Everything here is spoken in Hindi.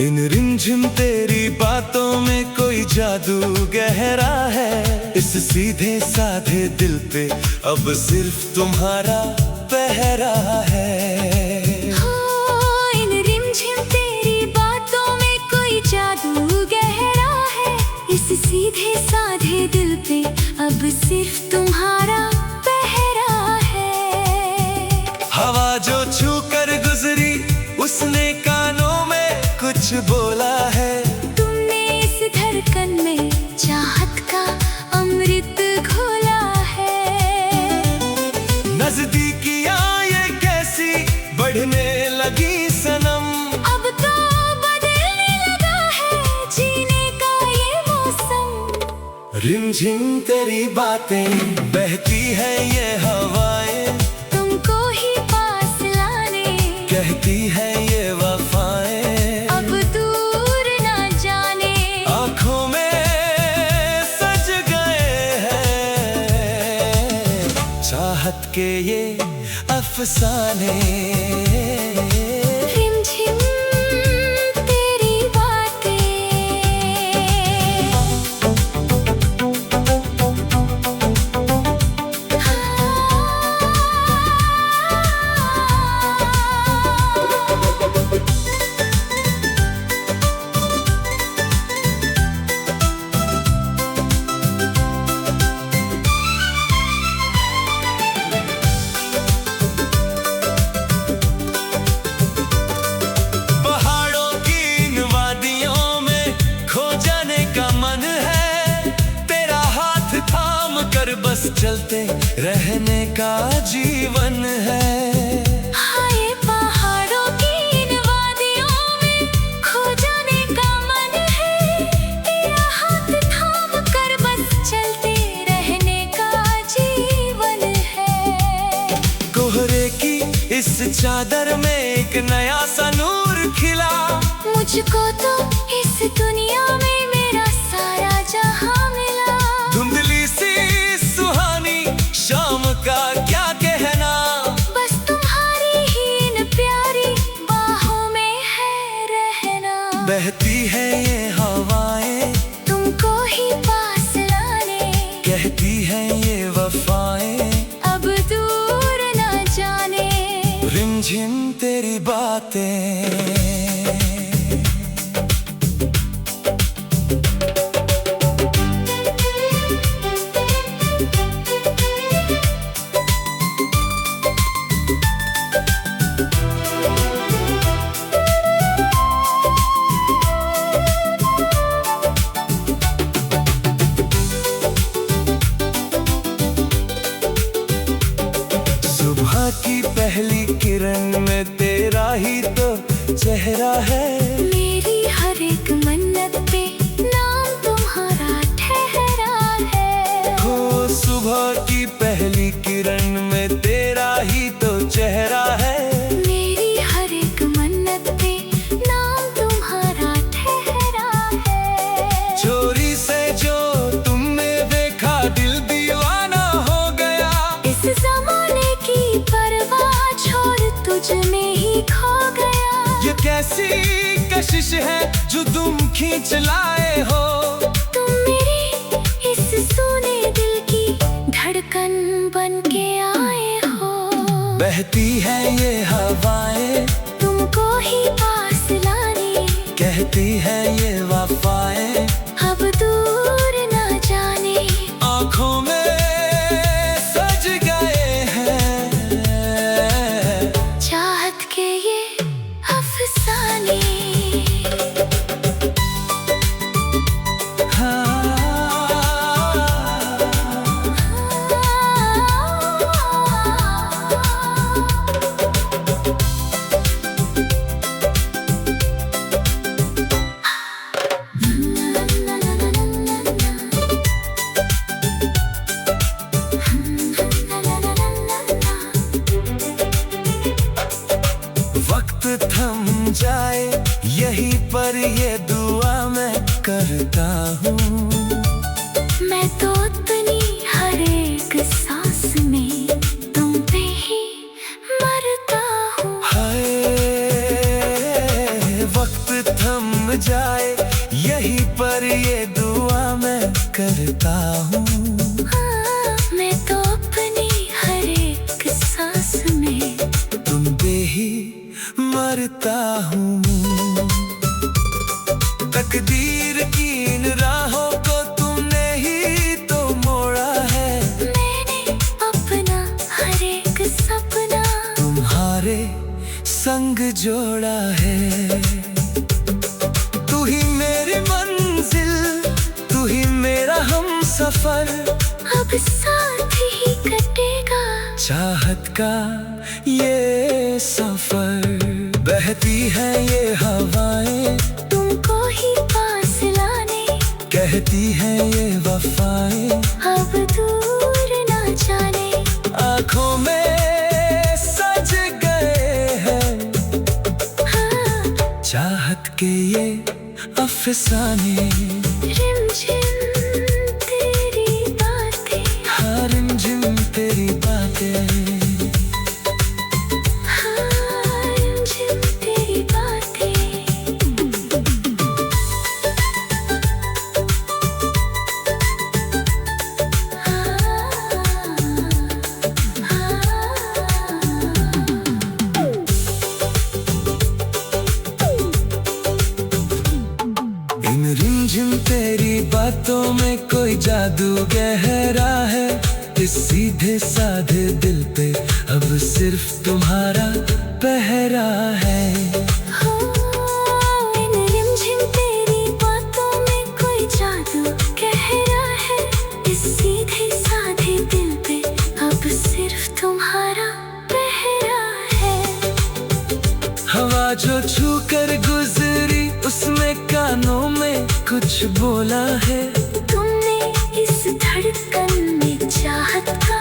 इन रिमझिम तेरी बातों में कोई जादू गहरा है। इस सीधे साधे दिल पे अब सिर्फ तुम्हारा पहरा है। हो, इन रिमझिम तेरी बातों में कोई जादू गहरा है। इस सीधे साधे दिल पे अब सिर्फ तुम्हारा पहरा है। हवा जो छू कर गुजरी उसने कानों में कुछ बोला है। तुमने इस धड़कन में चाहत का अमृत घोला है। नजदीकियां ये कैसी बढ़ने लगी सनम। अब तो बदलने लगा है जीने का ये मौसम। रिमझिम तेरी बातें बहती है ये हवाएं, तुमको ही पास लाने कहती है ये वफाएं। अब दूर ना जाने आँखों में सज गए हैं चाहत के ये अफसाने। रिमझिम तेरी बातें। पहाड़ों की इन वादियों में खो जाने का मन है। तेरा हाथ थाम कर बस चलते रहने का जीवन है। हाय पहाड़ों की इन वादियों में खो जाने का मन है। तेरा हाथ थाम कर बस चलते रहने का जीवन है। कोहरे की इस चादर में एक नया सा नूर खिला। मुझको तो इस दुनिया में मेरा सारा जहां मिला। धुंधली सी सुहानी शाम का क्या कहना। बस तुम्हारी ही इन प्यारी बाहों में है रहना। बहती है ये हवाएं, तुमको ही पास लाने कहती है ये वफाएं। अब दूर ना जाने रिमझिम तेरी बातें। सुबह की पहली किरण में तेरा ही तो चेहरा है। मेरी हर एक मन्नत पे नाम तुम्हारा ठहरा है। हो सुबह की पहली किरण में तेरा ही तो चेहरा है। मेरी हर एक मन्नत पे नाम तुम्हारा ठहरा है। चोरी से जो तुमने देखा दिल दीवाना हो गया। इस जमाने की परवाह छोड़ तुझ में ही खो गया। ये कैसी कशिश है जो तुम खींच लाए हो। तुम मेरे इस सूने दिल की धड़कन बन के आए हो। बहती है ये हवाएं, तुमको ही पास लाने कहती है ये वफाएं। अब दूर ना जाने आँखों में सज गए हैं चाहत के ये अफसाने। वक्त थम जाए यहीं पर ये दुआ मैं करता हूँ। मैं तो अपनी हर एक सांस में तुम पे ही मरता हूँ। हाय वक्त थम सांस में तुम पे ही मरता हूँ। तकदीर की इन राहों को तुमने ही तो मोड़ा है। मैंने अपना हर एक सपना तुम्हारे संग जोड़ा है। तू ही मेरी मंजिल, तू ही मेरा हम सफर, अब साथ ही कटेगा चाहत का ये सफर। बहती है ये हवाएं तुमको ही पास लाने, कहती है ये वफाएं अब दूर ना जाने। आँखों में सज गए हैं हाँ, चाहत के ये अफसाने। रिमझिम तेरी बातें, हाँ रिमझिम तेरी बातें, हाँ रिमझिम तेरी बातें। इन रिमझिम तेरी बातों में कोई जादू गहरा है। इस सीधे साधे दिल पे अब सिर्फ तुम्हारा पहरा है। हो, इन रिमझिम तेरी बातों में कोई जादू गहरा है। इस सीधे साधे दिल पे अब सिर्फ तुम्हारा पहरा है। हवा जो छू कर गुजरी उसमें कानों में कुछ बोला है। तुमने इस धड़कन में चाहत का